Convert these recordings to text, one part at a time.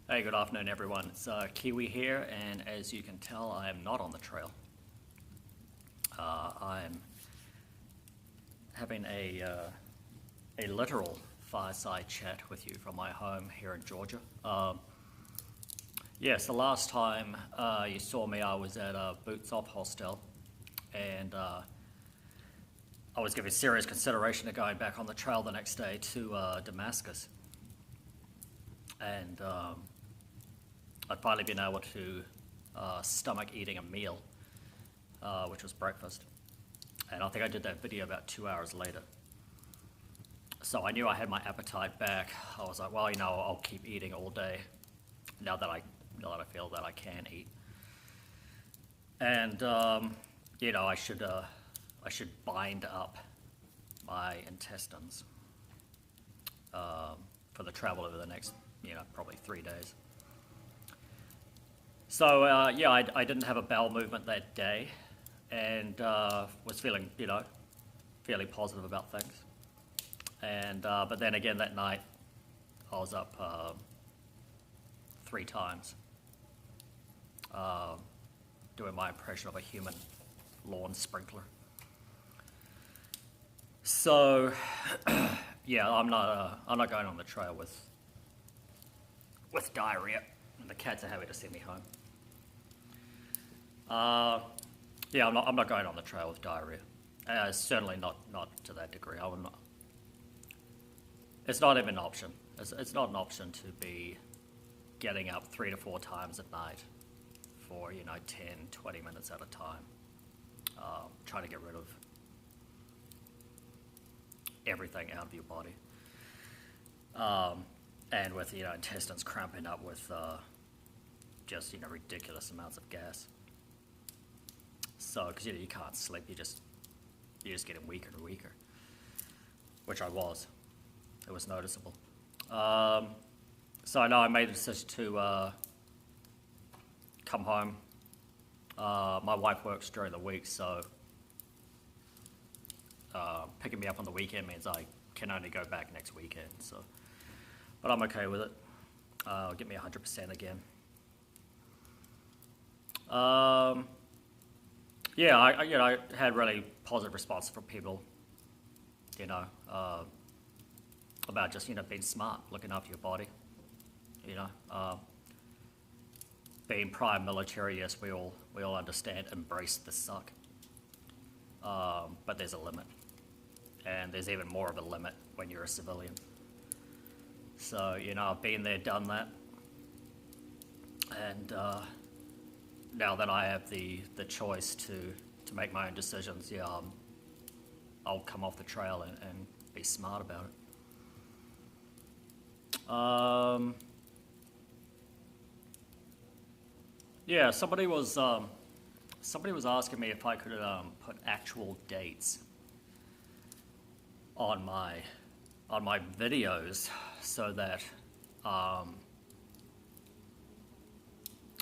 Hey, good afternoon, everyone. It's Kiwi here, and as you can tell, I am not on the trail. I'm having a literal fireside chat with you from my home here in Georgia. Yes, the last time you saw me, I was at Boots Off Hostel, and I was giving serious consideration to going back on the trail the next day to Damascus. And I'd finally been able to stomach eating a meal, which was breakfast. And I think I did that video about 2 hours later. So I knew I had my appetite back. I was like, well, I'll keep eating all day now that I feel that I can eat. And I should bind up my intestines for the travel over the next probably 3 days. So I didn't have a bowel movement that day, and was feeling fairly positive about things. And but then again that night, I was up 3 times doing my impression of a human lawn sprinkler. So yeah, I'm not going on the trail with diarrhea, and the cats are happy to see me home. Yeah, I'm not going on the trail with diarrhea. Certainly not to that degree. I would not. It's not even an option. It's not an option to be getting up 3 to 4 times at night for 10, 20 minutes at a time, trying to get rid of everything out of your body, and with intestines cramping up with just ridiculous amounts of gas. So, because you can't sleep, you're just getting weaker and weaker, which I was. It was noticeable. So I know I made the decision to come home. My wife works during the week, so picking me up on the weekend means I can only go back next weekend. So, but I'm okay with it. It'll get me 100% again. Yeah, I had really positive response from people, about just being smart, looking after your body, being prior military. Yes, we all understand, embrace the suck, but there's a limit, and there's even more of a limit when you're a civilian. So I've been there, done that, and now that I have the choice to make my own decisions, yeah, I'll come off the trail and be smart about it. Yeah, somebody was asking me if I could put actual dates on my videos so that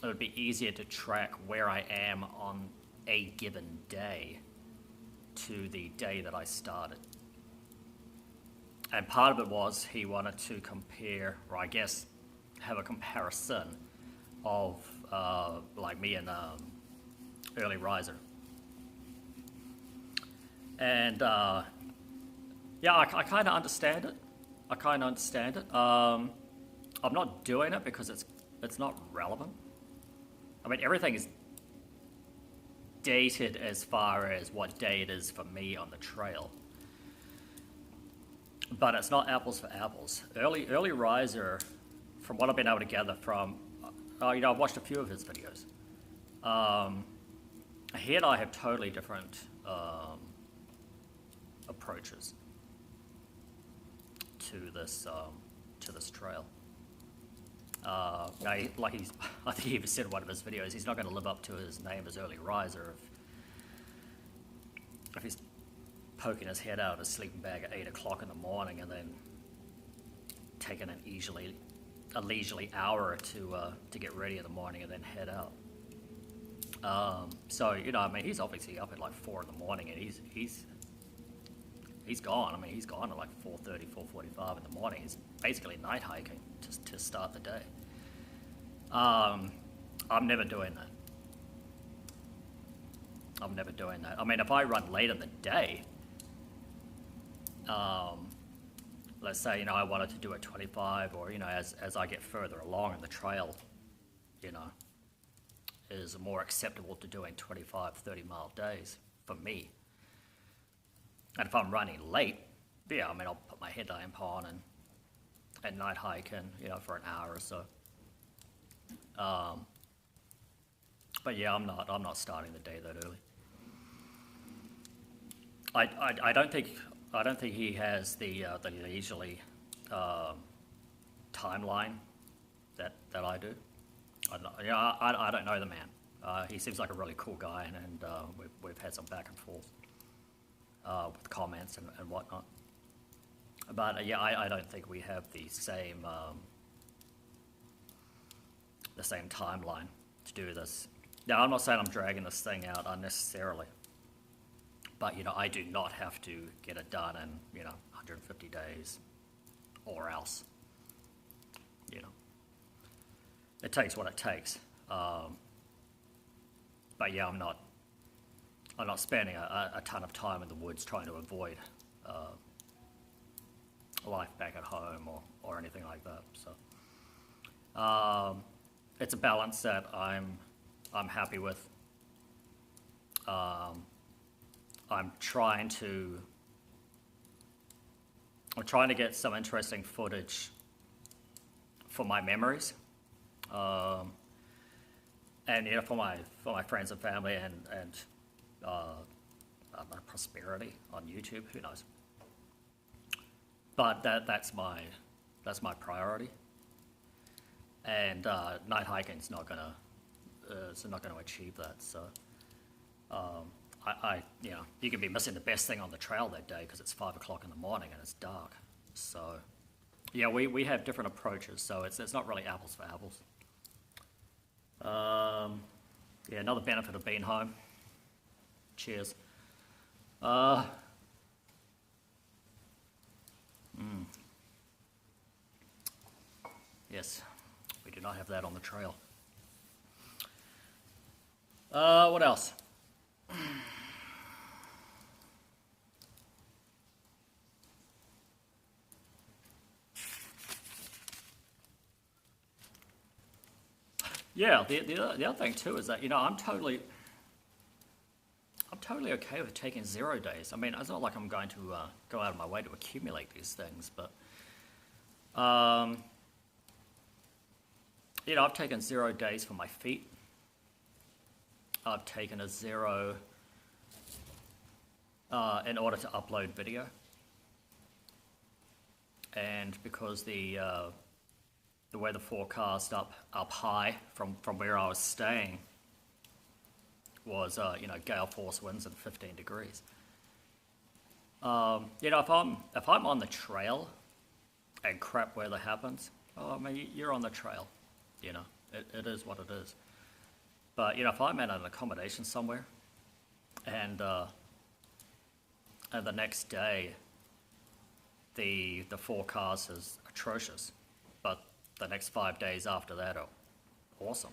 it would be easier to track where I am on a given day to the day that I started. And part of it was he wanted to compare, or I guess have a comparison of like me and early riser. And yeah, I kind of understand it. I'm not doing it because it's not relevant. I mean, everything is dated as far as what day it is for me on the trail, but it's not apples for apples. Early riser, from what I've been able to gather from, I've watched a few of his videos. He and I have totally different approaches to this trail. I think he even said in one of his videos, he's not going to live up to his name as early riser if he's poking his head out of his sleeping bag at 8 o'clock in the morning and then taking a leisurely hour to get ready in the morning and then head out. So he's obviously up at like 4 in the morning, and he's gone. I mean, he's gone at like 4:30, 4:45 in the morning. He's basically night hiking to start the day. I'm never doing that. I'm never doing that. I mean, if I run late in the day, let's say, I wanted to do a 25, or, as I get further along in the trail, you know, is more acceptable to doing 25, 30-mile days for me. And if I'm running late, yeah, I mean, I'll put my headlamp on and night hike in, for an hour or so. But yeah, I'm not starting the day that early. I don't think he has the leisurely timeline that I do. I don't know the man. He seems like a really cool guy, and we've had some back and forth with comments and whatnot. But yeah, I don't think we have the same timeline to do this. Now, I'm not saying I'm dragging this thing out unnecessarily, but I do not have to get it done in 150 days, or else. It takes what it takes. But yeah, I'm not spending a ton of time in the woods trying to avoid life back at home or anything like that. So it's a balance that I'm happy with. I'm trying to get some interesting footage for my memories, and for my friends and family, and my prosperity on YouTube. Who knows? But that's my priority. And night hiking's not gonna achieve that. So you can be missing the best thing on the trail that day because it's 5 o'clock in the morning and it's dark. So yeah, we have different approaches. So it's not really apples for apples. Yeah, another benefit of being home. Cheers. Yes, we do not have that on the trail. What else? Yeah, the other thing too is that I'm totally okay with taking 0 days. I mean, it's not like I'm going to go out of my way to accumulate these things, but I've taken 0 days for my feet. I've taken a 0 in order to upload video, and because the weather forecast up high from where I was staying was gale force winds and 15 degrees. If I'm on the trail and crap weather happens, I mean, you're on the trail. It is what it is. But if I'm at an accommodation somewhere, and the next day the forecast is atrocious, but the next 5 days after that are awesome.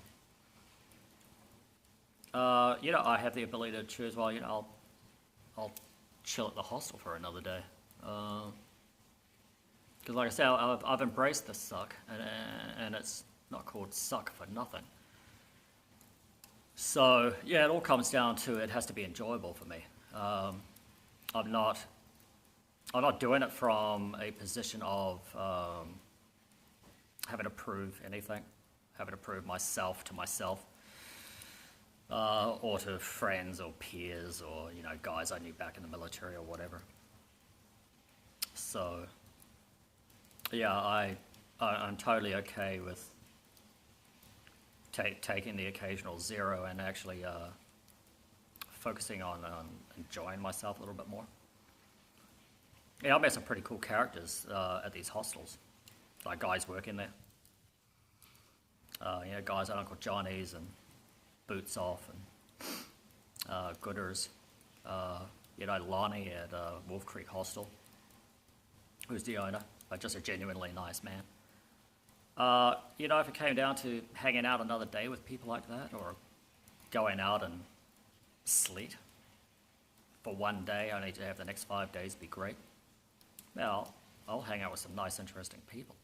I have the ability to choose. Well, I'll chill at the hostel for another day. Because, like I said, I've embraced the suck, and it's not called suck for nothing. So yeah, it all comes down to it has to be enjoyable for me. I'm not doing it from a position of having to prove anything, having to prove myself to myself, or to friends or peers or guys I knew back in the military or whatever. So yeah, I'm totally okay with taking the occasional 0 and actually focusing on enjoying myself a little bit more. Yeah, I met some pretty cool characters at these hostels, like guys working there. Guys at Uncle Johnny's and Boots Off and Gooders. Lonnie at Wolf Creek Hostel, who's the owner, but just a genuinely nice man. If it came down to hanging out another day with people like that, or going out and sleet for one day, I need to have the next 5 days be great. Well, I'll hang out with some nice, interesting people.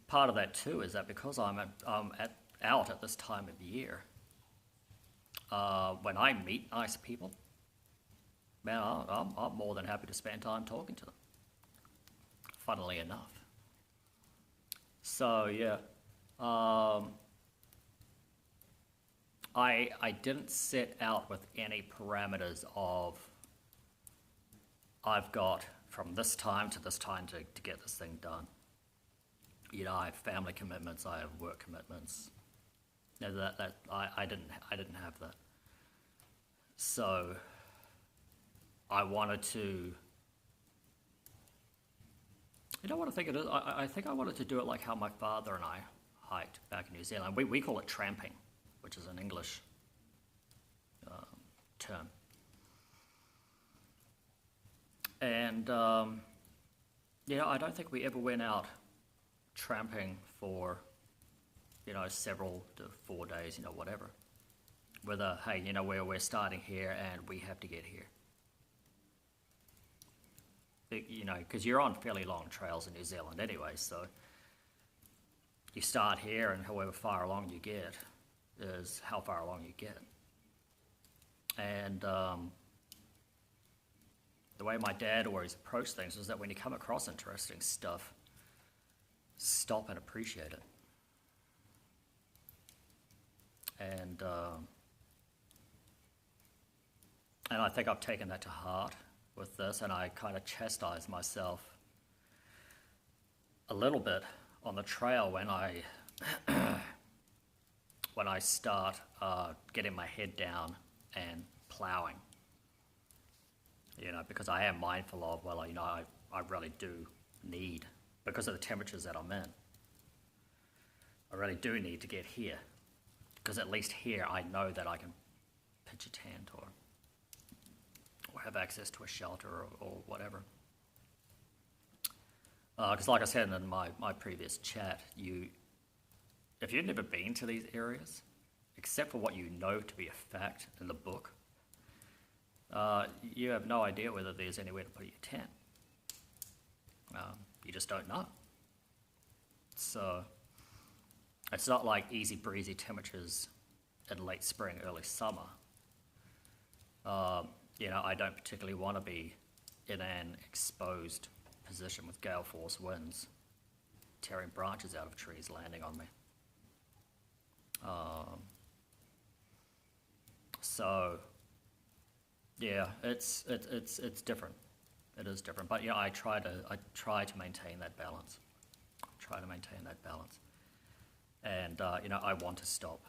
Part of that too is that because I'm out at this time of year, when I meet nice people, man, I'm more than happy to spend time talking to them. Funnily enough. So yeah, I didn't set out with any parameters of I've got from this time to this time to get this thing done. I have family commitments, I have work commitments. No, I didn't have that. So I wanted to. You know what I think it is? I think I wanted to do it like how my father and I hiked back in New Zealand. We call it tramping, which is an English term. And, I don't think we ever went out tramping for, several to 4 days, whatever. With hey, we're starting here and we have to get here. Because you're on fairly long trails in New Zealand anyway, so you start here and however far along you get is how far along you get. And the way my dad always approached things was that when you come across interesting stuff, stop and appreciate it. And I think I've taken that to heart with this, and I kind of chastise myself a little bit on the trail when I when I start getting my head down and plowing. Because I am mindful of, I really do need, because of the temperatures that I'm in, I really do need to get here. Because at least here I know that I can pitch a tent or have access to a shelter or whatever. Because like I said in my previous chat, if you've never been to these areas, except for what you know to be a fact in the book, you have no idea whether there's anywhere to put your tent. You just don't know. So it's not like easy breezy temperatures in late spring, early summer. I don't particularly want to be in an exposed position with gale force winds tearing branches out of trees, landing on me. So yeah, it's different. It is different, but I try to maintain that balance. And I want to stop.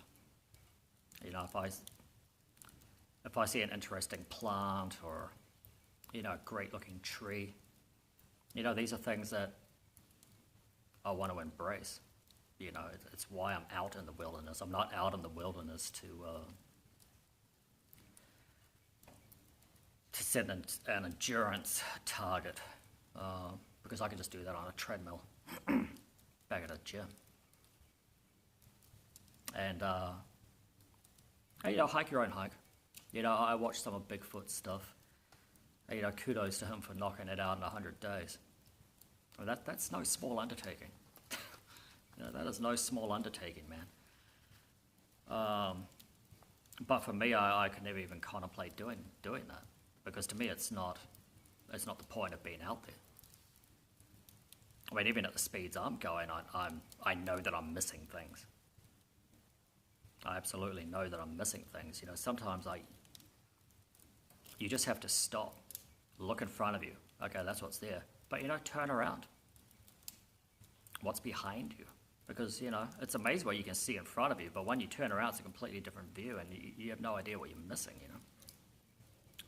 If I see an interesting plant or a great looking tree, these are things that I want to embrace. It's why I'm out in the wilderness. I'm not out in the wilderness to set an endurance target, because I can just do that on a treadmill back at a gym. And hike your own hike. I watched some of Bigfoot's stuff. Kudos to him for knocking it out in 100 days. That's no small undertaking. That is no small undertaking, man. But for me, I could never even contemplate doing that, because to me, it's not the point of being out there. I mean, even at the speeds I'm going, I know that I'm missing things. I absolutely know that I'm missing things. Sometimes you just have to stop, look in front of you. Okay, that's what's there. But turn around. What's behind you? Because it's amazing what you can see in front of you, but when you turn around, it's a completely different view, and you have no idea what you're missing.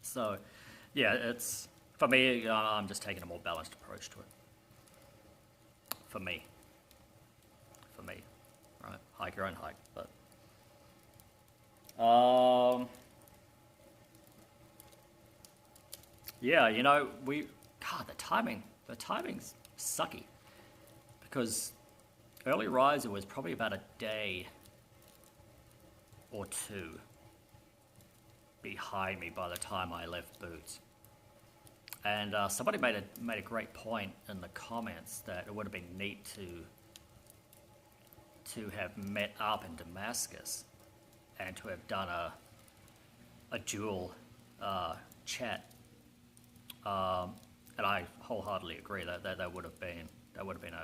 So, yeah, it's for me. I'm just taking a more balanced approach to it. For me, right? Hike your own hike, but. Yeah, the timing's sucky, because early riser was probably about a day or two behind me by the time I left Boots. And somebody made a great point in the comments that it would have been neat to have met up in Damascus and to have done a dual chat. And I wholeheartedly agree that would have been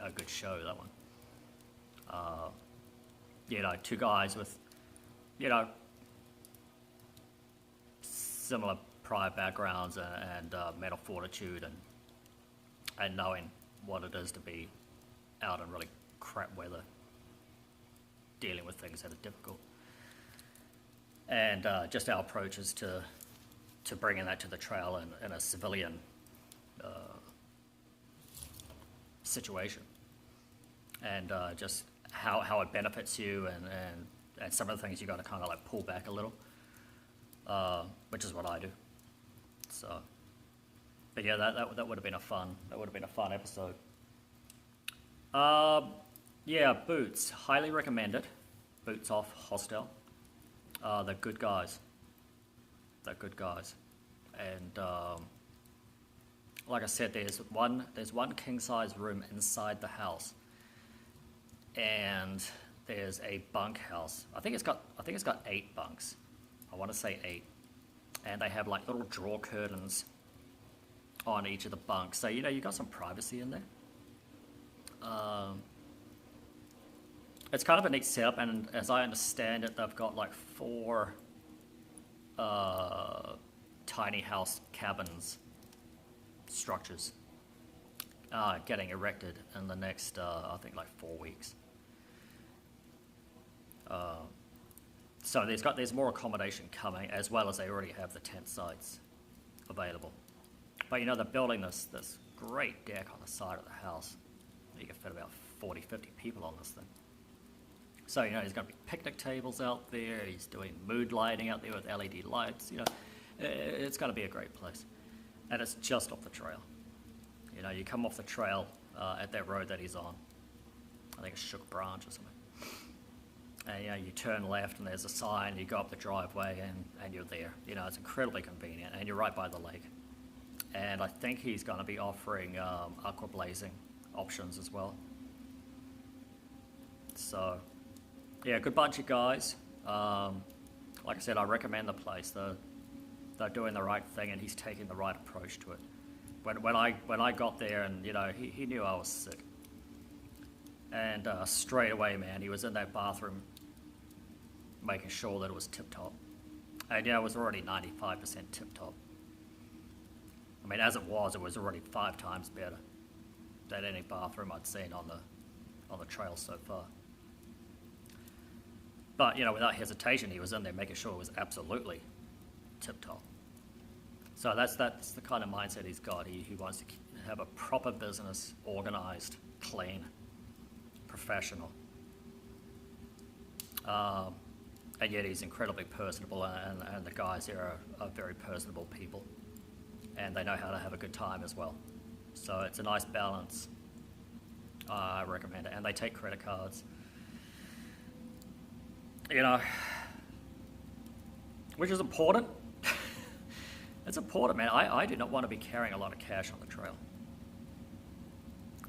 a good show, that one. You know, two guys with, you know, similar prior backgrounds and mental fortitude and knowing what it is to be out in really crap weather, dealing with things that are difficult, and just our approaches to bringing that to the trail in a civilian situation, and just how it benefits you and some of the things you got to kind of like pull back a little, which is what I do. So, but yeah, that would have been a fun episode. Yeah, Boots, highly recommended. Boots off Hostel. They're good guys. And like I said, there's one king size room inside the house, and there's a bunk house. I think it's got 8 bunks. I want to say 8, and they have like little drawer curtains on each of the bunks, so you know you got some privacy in there. It's kind of a neat setup, and as I understand it, they've got like 4 tiny house cabins structures getting erected in the next, I think, like 4 weeks. So there's more accommodation coming, as well as they already have the tent sites available. But you know, they're building this great deck on the side of the house. You can fit about 40, 50 people on this thing. So, you know, there's going to be picnic tables out there. He's doing mood lighting out there with LED lights. You know, it's going to be a great place. And it's just off the trail. You know, you come off the trail at that road that he's on. I think it's Shook Branch or something. And, you know, you turn left and there's a sign. You go up the driveway and you're there. You know, it's incredibly convenient. And you're right by the lake. And I think he's going to be offering aqua blazing options as well. So, yeah, good bunch of guys. Like I said, I recommend the place. They're doing the right thing, and he's taking the right approach to it. When I got there, and you know, he knew I was sick, and straight away, man, he was in that bathroom, making sure that it was tip top, and yeah, it was already 95% tip top. I mean, as it was already 5 times better than any bathroom I'd seen on the trail so far. But, you know, without hesitation, he was in there making sure it was absolutely tip-top. So that's the kind of mindset he's got. He wants to have a proper business, organized, clean, professional. And yet he's incredibly personable, and the guys here are very personable people. And they know how to have a good time as well. So it's a nice balance. I recommend it. And they take credit cards. You know, which is important. It's important, man. I do not want to be carrying a lot of cash on the trail.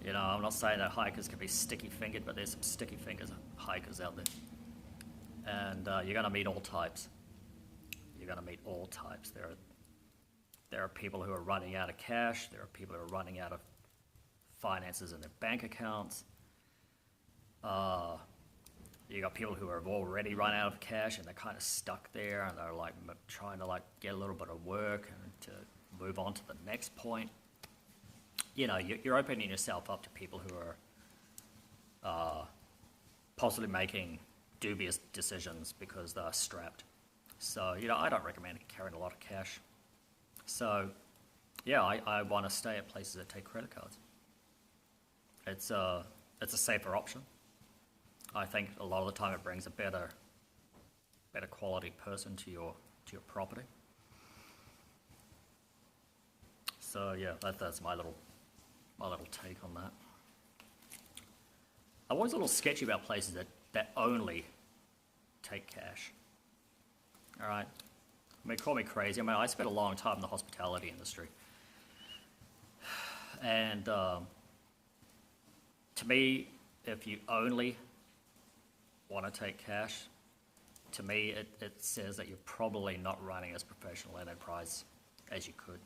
You know, I'm not saying that hikers can be sticky-fingered, but there's some sticky-fingers hikers out there. And you're going to meet all types. You're going to meet all types. There are people who are running out of cash. There are people who are running out of finances in their bank accounts. You got people who have already run out of cash and they're kind of stuck there, and they're like trying to like get a little bit of work and to move on to the next point. You know, you're opening yourself up to people who are possibly making dubious decisions because they're strapped. So, you know, I don't recommend carrying a lot of cash. So, yeah, I want to stay at places that take credit cards. It's a safer option. I think a lot of the time it brings a better quality person to your property. So yeah, that's my little take on that. I'm always a little sketchy about places that only take cash. All right? I mean, call me crazy. I mean, I spent a long time in the hospitality industry. And to me, if you only want to take cash, to me, it says that you're probably not running as professional an enterprise as you could.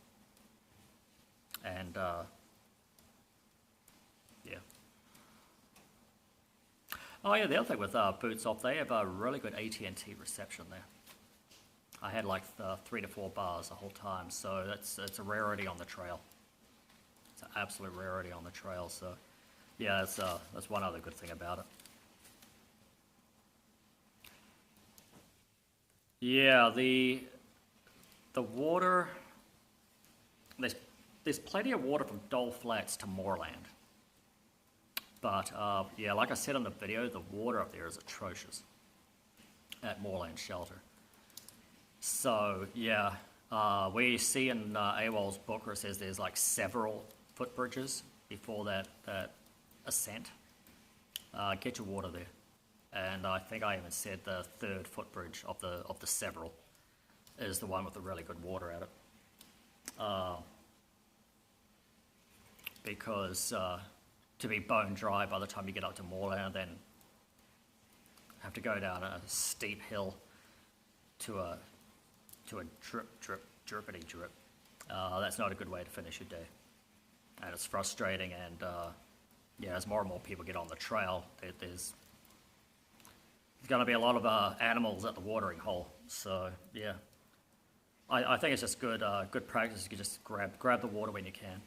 And yeah. Oh yeah, the other thing with Boots Off, they have a really good AT&T reception there. I had like 3 to 4 bars the whole time, so it's a rarity on the trail. It's an absolute rarity on the trail. So yeah, that's one other good thing about it. Yeah, the water. There's plenty of water from Dole Flats to Moorland. But yeah, like I said in the video, the water up there is atrocious at Moorland Shelter. So yeah, we see in AWOL's book where it says there's like several footbridges before that ascent. Get your water there. And I think I even said the third footbridge of the several is the one with the really good water at it. Because to be bone dry by the time you get up to Moorland, then have to go down a steep hill to a drippity drip. That's not a good way to finish your day, and it's frustrating. And yeah, as more and more people get on the trail, there's going to be a lot of animals at the watering hole. So yeah, I think it's just good practice. You can just grab the water when you can.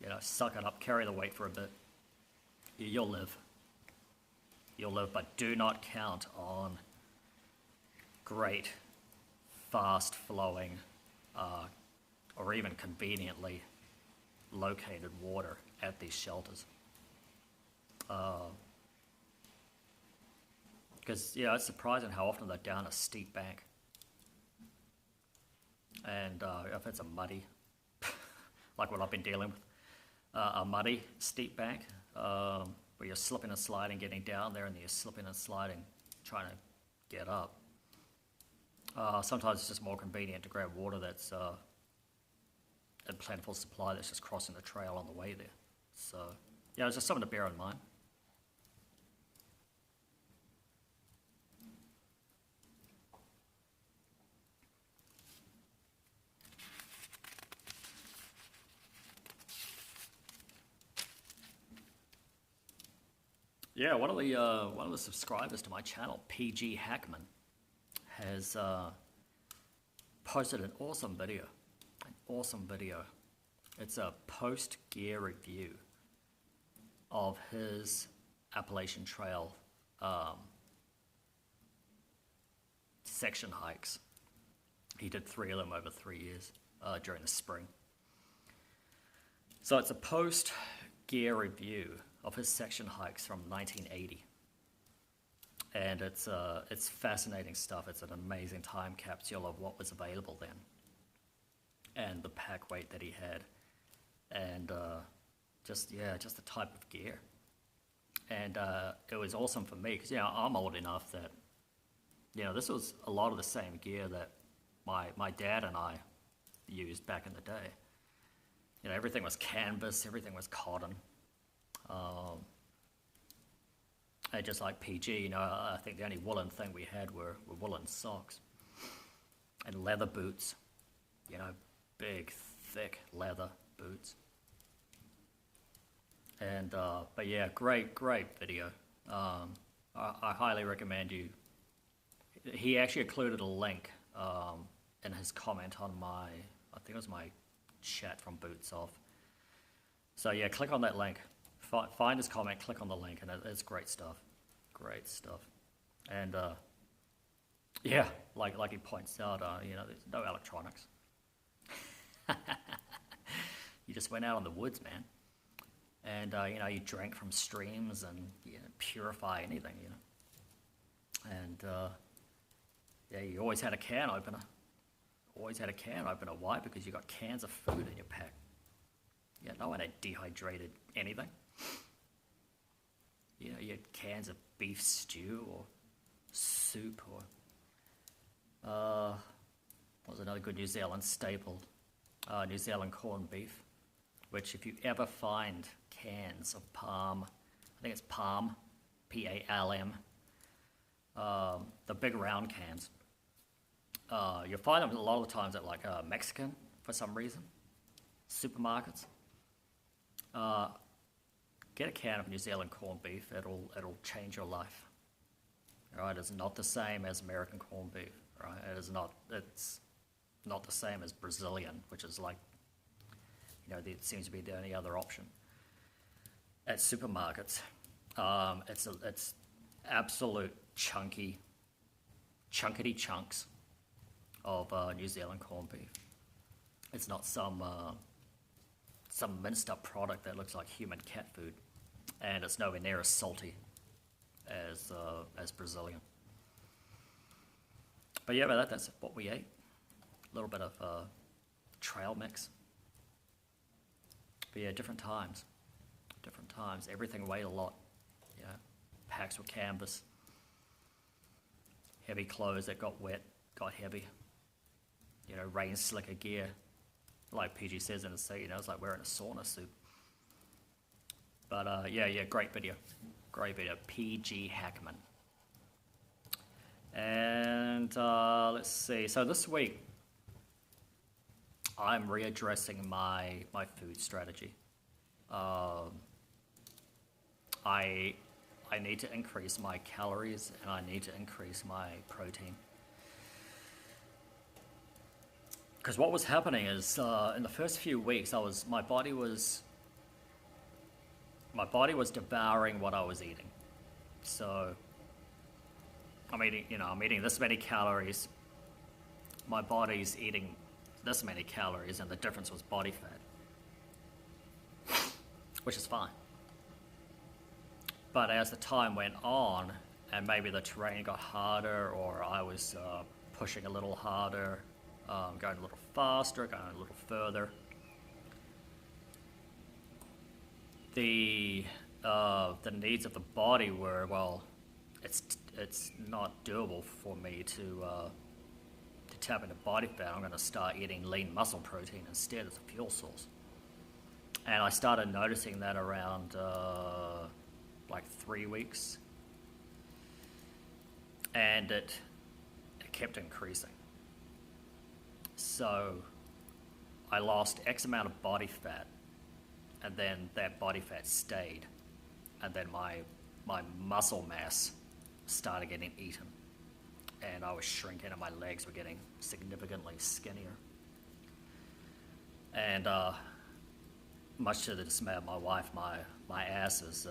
You know, suck it up, carry the weight for a bit. You'll live. You'll live, but do not count on great, fast-flowing, or even conveniently located water at these shelters. Because, yeah, it's surprising how often they're down a steep bank. And if it's a muddy, like what I've been dealing with, a muddy, steep bank, where you're slipping and sliding, getting down there, and you're slipping and sliding, trying to get up. Sometimes it's just more convenient to grab water that's in plentiful supply that's just crossing the trail on the way there. So, yeah, it's just something to bear in mind. Yeah, one of the subscribers to my channel, PG Hackman, has posted an awesome video. It's a post-gear review of his Appalachian Trail section hikes. He did 3 of them over 3 years during the spring. So it's a post-gear review of his section hikes from 1980. And it's fascinating stuff. It's an amazing time capsule of what was available then, and the pack weight that he had, and just the type of gear. And it was awesome for me because I'm old enough that this was a lot of the same gear that my dad and I used back in the day. Everything was canvas, everything was cotton. And just like PG, I think the only woolen thing we had were woolen socks and leather boots, big, thick leather boots. And, but yeah, great video. I highly recommend you. He actually included a link in his comment on I think it was my chat from Boots Off. So yeah, click on that link. Find his comment, click on the link, and it's great stuff. Great stuff. And yeah, like he points out, there's no electronics. You just went out in the woods, man. And you drank from streams and purify anything, And yeah, you always had a can opener. Why? Because you got cans of food in your pack. Yeah, no one had dehydrated anything. You get cans of beef stew or soup or what was another good New Zealand staple? New Zealand corned beef, which if you ever find cans of palm, I think it's palm, P-A-L-M, the big round cans, you'll find them a lot of the times at like Mexican for some reason, supermarkets. Get a can of New Zealand corned beef, it'll change your life. Right, it's not the same as American corned beef, right? It's not the same as Brazilian, which is like, it seems to be the only other option at supermarkets. It's absolute chunkety chunks of New Zealand corned beef. It's not some minced up product that looks like human cat food, and it's nowhere near as salty as Brazilian. But yeah, that's what we ate. A little bit of trail mix. But yeah, different times. Everything weighed a lot. Packs were canvas. Heavy clothes that got wet, got heavy. Rain slicker gear. Like PG says in the scene, it's like wearing a sauna suit. But yeah, great video. PG Hackman. And let's see. So this week, I'm readdressing my food strategy. I need to increase my calories and I need to increase my protein. Because what was happening is in the first few weeks, my body was devouring what I was eating. So I'm eating this many calories. My body's eating this many calories, and the difference was body fat, which is fine. But as the time went on, and maybe the terrain got harder, or I was pushing a little harder, going a little faster, going a little further, the needs of the body were, well, it's not doable for me to tap into body fat. I'm going to start eating lean muscle protein instead as a fuel source. And I started noticing that around like 3 weeks, and it kept increasing. So I lost X amount of body fat, and then that body fat stayed, and then my muscle mass started getting eaten, and I was shrinking, and my legs were getting significantly skinnier. And much to the dismay of my wife, my ass is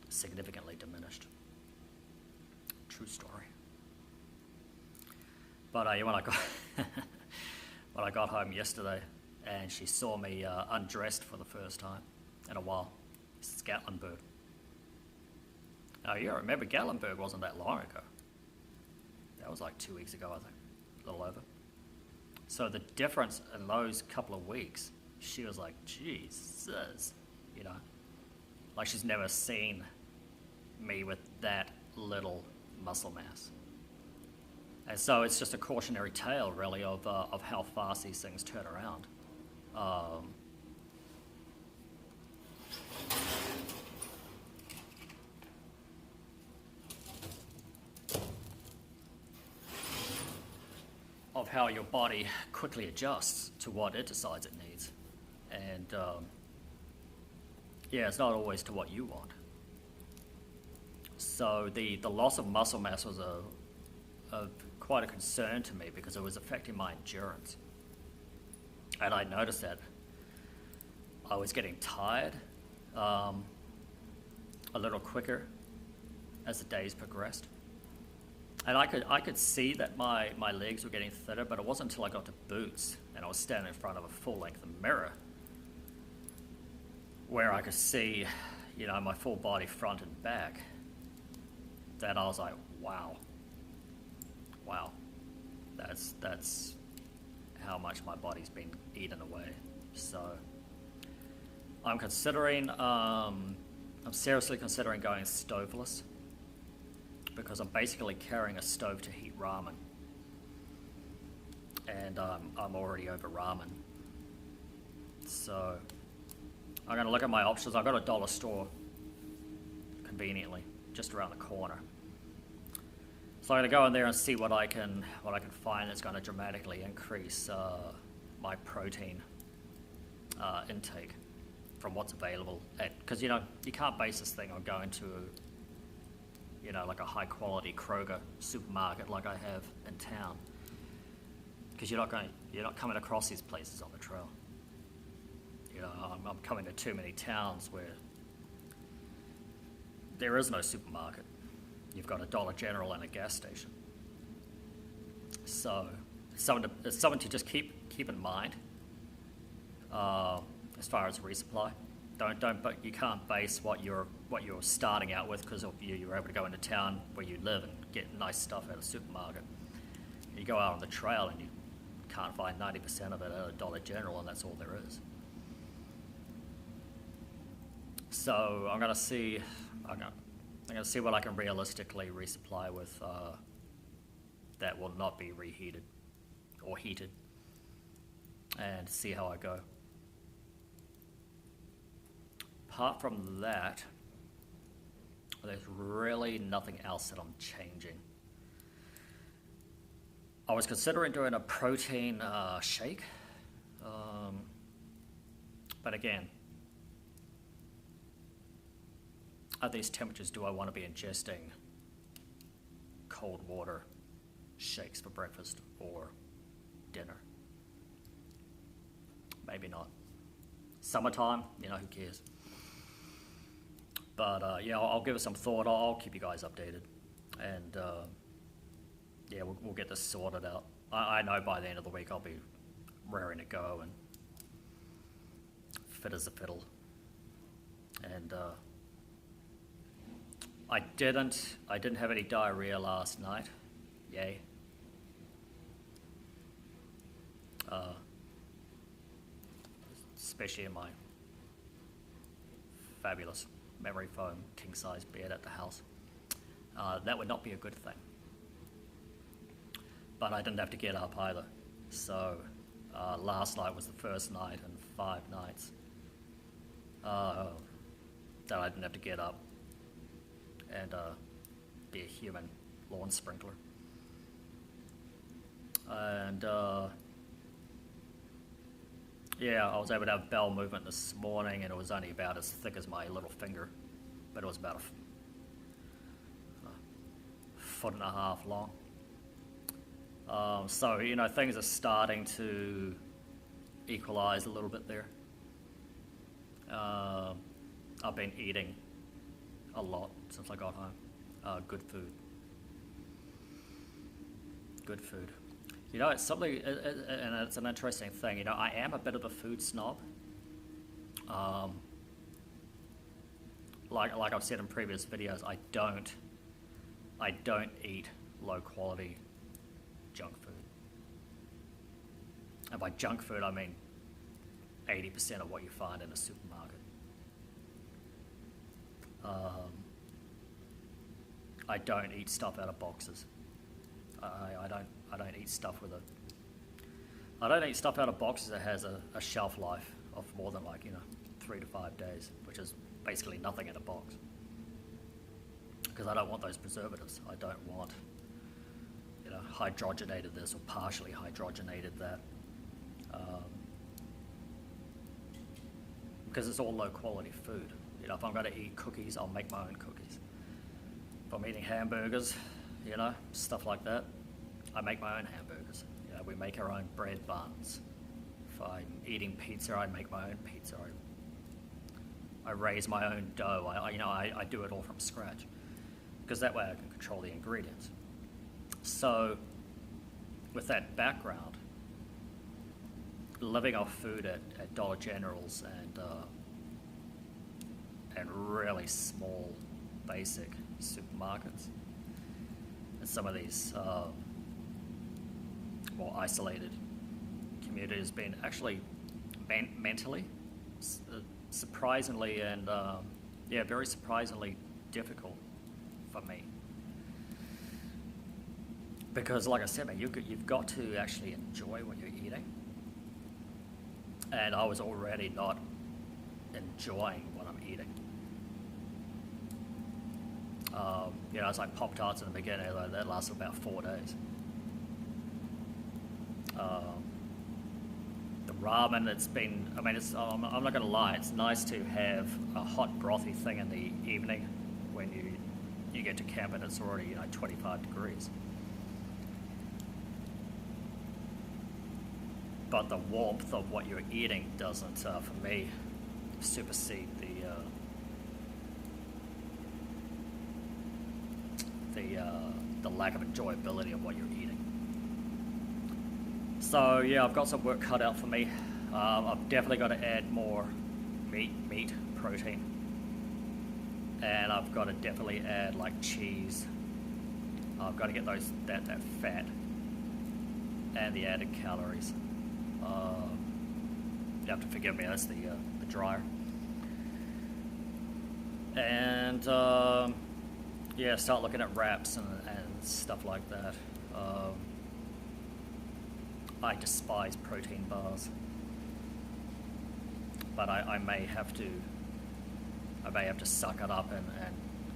significantly diminished. True story. But when I got home yesterday, and she saw me undressed for the first time in a while. This is Gatlinburg. Now, you remember Gatlinburg wasn't that long ago. That was like 2 weeks ago, I think, a little over. So the difference in those couple of weeks, she was like, Jesus, like she's never seen me with that little muscle mass. And so it's just a cautionary tale, really, of how fast these things turn around. Of how your body quickly adjusts to what it decides it needs. And yeah, it's not always to what you want. So the loss of muscle mass was quite a concern to me because it was affecting my endurance. And I noticed that I was getting tired a little quicker as the days progressed. And I could see that my legs were getting thinner, but it wasn't until I got to boots and I was standing in front of a full-length mirror where I could see, my full body front and back, that I was like, wow, that's how much my body's been eaten away. So I'm considering I'm seriously considering going stoveless because I'm basically carrying a stove to heat ramen, and I'm already over ramen. So I'm going to look at my options. I've got a dollar store conveniently just around the corner. So I'm going to go in there and see what I can find that's going to dramatically increase my protein intake from what's available. Because you can't base this thing on going to like a high quality Kroger supermarket like I have in town, because you're not coming across these places on the trail. I'm coming to too many towns where there is no supermarket. You've got a Dollar General and a gas station. So it's something to just keep in mind as far as resupply. But you can't base what you're starting out with, because you're able to go into town where you live and get nice stuff at a supermarket. You go out on the trail and you can't find 90% of it at a Dollar General, and that's all there is. So I'm gonna see what I can realistically resupply with that will not be reheated or heated, and see how I go. Apart from that, there's really nothing else that I'm changing. I was considering doing a protein shake, but again, at these temperatures, do I want to be ingesting cold water shakes for breakfast or dinner? Maybe not. Summertime, who cares? But I'll give it some thought. I'll keep you guys updated, and we'll get this sorted out. I know by the end of the week I'll be raring to go and fit as a fiddle. And I didn't have any diarrhea last night. Yay. Especially in my fabulous memory foam king-size bed at the house. That would not be a good thing. But I didn't have to get up either. So last night was the first night in 5 nights that I didn't have to get up and be a human lawn sprinkler. And I was able to have bowel movement this morning, and it was only about as thick as my little finger, but it was about a foot and a half long. So things are starting to equalize a little bit there. I've been eating a lot since I got home. Good food. It's something, and it's an interesting thing. I am a bit of a food snob. Like I've said in previous videos, I don't eat low quality junk food. And by junk food, I mean 80% of what you find in a supermarket. I don't eat stuff out of boxes. I don't eat stuff I don't eat stuff out of boxes that has a shelf life of more than 3 to 5 days, which is basically nothing in a box. Because I don't want those preservatives. I don't want hydrogenated this or partially hydrogenated that. Because it's all low quality food. If I'm going to eat cookies, I'll make my own cookies. If I'm eating hamburgers, stuff like that, I make my own hamburgers. We make our own bread buns. If I'm eating pizza, I make my own pizza. I raise my own dough. I do it all from scratch, because that way I can control the ingredients. So, with that background, living off food at Dollar Generals and really small, basic supermarkets, and some of these more isolated communities, been actually mentally, surprisingly, and yeah, very surprisingly difficult for me. Because, like I said, man, you've got to actually enjoy what you're eating. And I was already not enjoying what I'm eating. It's like Pop-Tarts in the beginning, that lasted about 4 days. The ramen, I'm not going to lie, it's nice to have a hot brothy thing in the evening when you get to camp and it's already 25 degrees. But the warmth of what you're eating doesn't, for me, supersede the lack of enjoyability of what you're eating. So yeah, I've got some work cut out for me. I've definitely got to add more meat protein, and I've got to definitely add like cheese. I've got to get that fat and the added calories. You have to forgive me, that's the dryer. And yeah, start looking at wraps and stuff like that. I despise protein bars, but I may have to suck it up and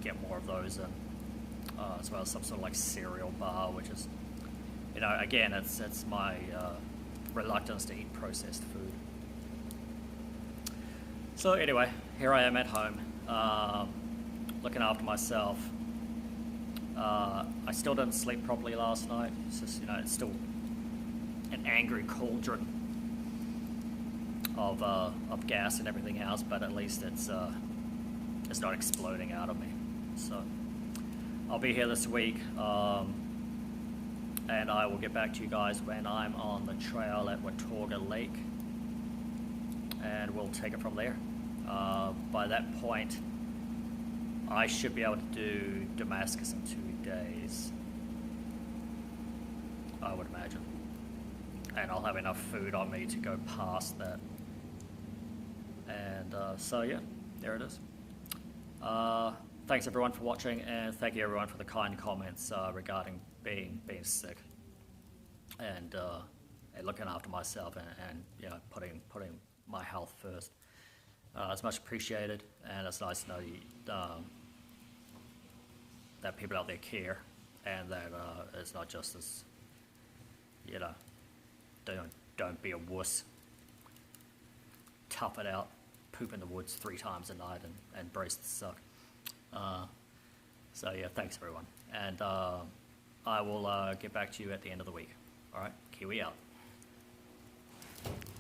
get more of those in, as well as some sort of like cereal bar, which is, again, it's my reluctance to eat processed food. So anyway, here I am at home, looking after myself. I still didn't sleep properly last night. It's just, it's still an angry cauldron of gas and everything else, but at least it's not exploding out of me. So I'll be here this week, and I will get back to you guys when I'm on the trail at Watauga Lake, and we'll take it from there. By that point, I should be able to do Damascus in 2 days, I would imagine. And I'll have enough food on me to go past that. And so yeah, there it is. Thanks everyone for watching, and thank you everyone for the kind comments regarding being sick and looking after myself and putting my health first. It's much appreciated, and it's nice to know that people out there care, and that it's not just this, don't be a wuss. Tough it out, poop in the woods 3 times a night, and brace the suck. So yeah, thanks everyone, and I will get back to you at the end of the week. All right, Kiwi out.